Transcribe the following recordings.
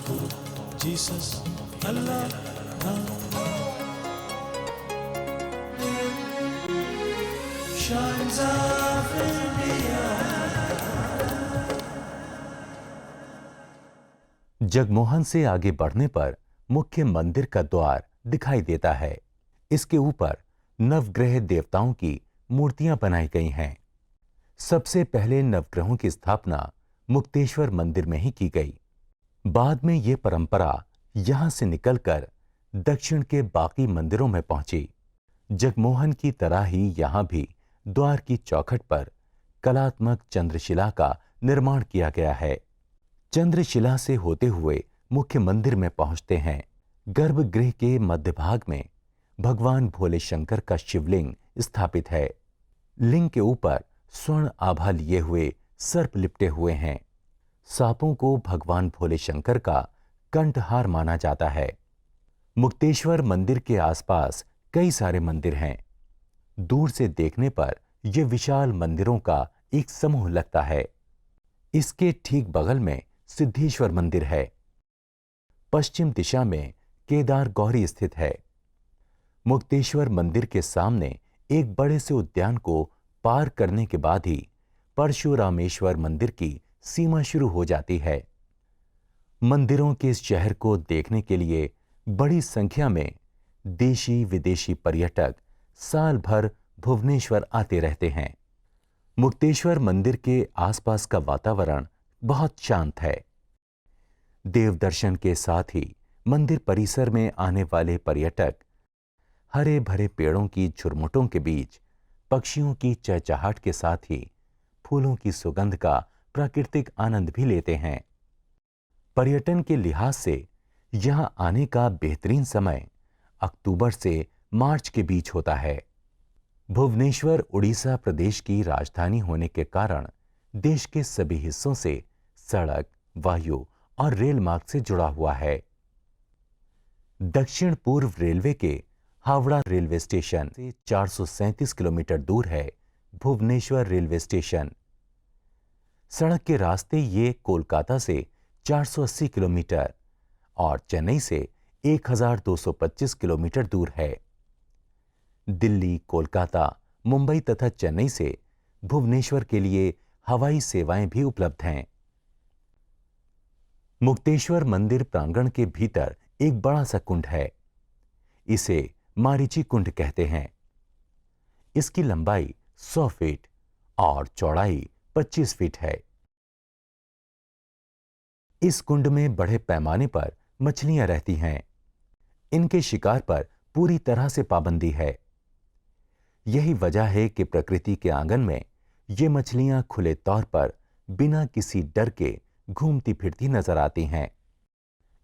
Bible, Jesus, Allah, shines of India. Jagmohan से आगे बढ़ने पर मुख्य मंदिर का द्वार दिखाई देता है। इसके ऊपर नवग्रह देवताओं की मूर्तियां बनाई गई हैं। सबसे पहले नवग्रहों की स्थापना मुक्तेश्वर मंदिर में ही की गई। बाद में यह परंपरा यहां से निकलकर दक्षिण के बाकी मंदिरों में पहुंची। जगमोहन की तरह ही यहां भी द्वार की चौखट पर कलात्मक चंद्रशिला का निर्माण किया गया है। चंद्रशिला से होते हुए मुख्य मंदिर में पहुंचते हैं। गर्भगृह के मध्य भाग में भगवान भोले शंकर का शिवलिंग स्थापित है। लिंग के ऊपर स्वर्ण आभा लिए हुए सर्प लिपटे हुए हैं। सांपों को भगवान भोले शंकर का कंठहार माना जाता है। मुक्तेश्वर मंदिर के आसपास कई सारे मंदिर हैं। दूर से देखने पर यह विशाल मंदिरों का एक समूह लगता है। इसके ठीक बगल में सिद्धेश्वर मंदिर है। पश्चिम दिशा में केदार गौरी स्थित है। मुक्तेश्वर मंदिर के सामने एक बड़े से उद्यान को पार करने के बाद ही परशुरामेश्वर मंदिर की सीमा शुरू हो जाती है। मंदिरों के इस शहर को देखने के लिए बड़ी संख्या में देशी विदेशी पर्यटक साल भर भुवनेश्वर आते रहते हैं। मुक्तेश्वर मंदिर के आसपास का वातावरण बहुत शांत है। देव दर्शन के साथ ही मंदिर परिसर में आने वाले पर्यटक हरे भरे पेड़ों की झुरमुटों के बीच पक्षियों की चहचहाट के साथ ही फूलों की सुगंध का प्राकृतिक आनंद भी लेते हैं। पर्यटन के लिहाज से यहां आने का बेहतरीन समय अक्टूबर से मार्च के बीच होता है। भुवनेश्वर उड़ीसा प्रदेश की राजधानी होने के कारण देश के सभी हिस्सों से सड़क, वायु और रेल मार्ग से जुड़ा हुआ है। दक्षिण पूर्व रेलवे के हावड़ा रेलवे स्टेशन से 437 किलोमीटर दूर है भुवनेश्वर रेलवे स्टेशन। सड़क के रास्ते ये कोलकाता से 480 किलोमीटर और चेन्नई से 1225 किलोमीटर दूर है। दिल्ली, कोलकाता, मुंबई तथा चेन्नई से भुवनेश्वर के लिए हवाई सेवाएं भी उपलब्ध हैं। मुक्तेश्वर मंदिर प्रांगण के भीतर एक बड़ा सा कुंड है। इसे मारीची कुंड कहते हैं। इसकी लंबाई 100 फीट और चौड़ाई 25 फीट है। इस कुंड में बड़े पैमाने पर मछलियां रहती हैं। इनके शिकार पर पूरी तरह से पाबंदी है। यही वजह है कि प्रकृति के आंगन में ये मछलियां खुले तौर पर बिना किसी डर के घूमती फिरती नजर आती हैं।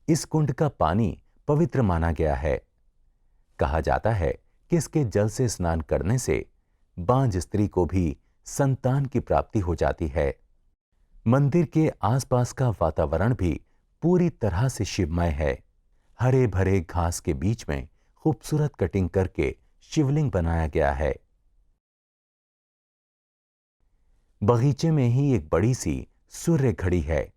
इस कुंड का पानी पवित्र माना गया है। कहा जाता है कि इसके जल से स्नान करने से बांझ स्त्री को भी संतान की प्राप्ति हो जाती है। मंदिर के आसपास का वातावरण भी पूरी तरह से शिवमय है। हरे भरे घास के बीच में खूबसूरत कटिंग करके शिवलिंग बनाया गया है। बगीचे में ही एक बड़ी सी सूर्य घड़ी है।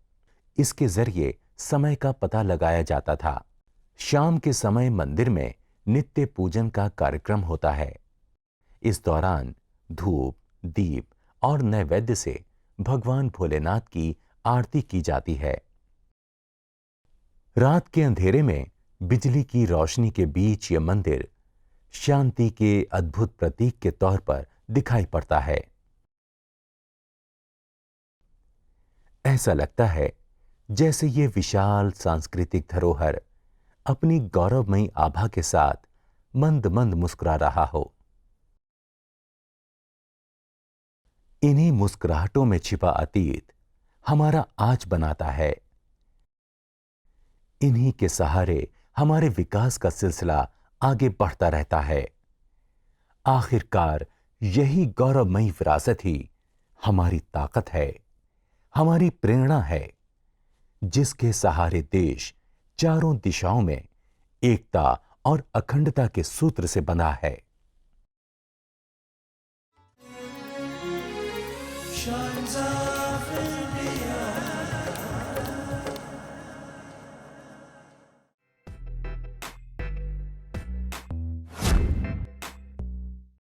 इसके जरिए समय का पता लगाया जाता था। शाम के समय मंदिर में नित्य पूजन का कार्यक्रम होता है। इस दौरान धूप, दीप और नैवेद्य से भगवान भोलेनाथ की आरती की जाती है। रात के अंधेरे में बिजली की रोशनी के बीच यह मंदिर शांति के अद्भुत प्रतीक के तौर पर दिखाई पड़ता है। ऐसा लगता है जैसे ये विशाल सांस्कृतिक धरोहर अपनी गौरवमयी आभा के साथ मंद मंद मुस्कुरा रहा हो। इन्हीं मुस्कुराहटों में छिपा अतीत हमारा आज बनाता है। इन्हीं के सहारे हमारे विकास का सिलसिला आगे बढ़ता रहता है। आखिरकार यही गौरवमयी विरासत ही हमारी ताकत है, हमारी प्रेरणा है, जिसके सहारे देश चारों दिशाओं में एकता और अखंडता के सूत्र से बंधा है। Shines of India.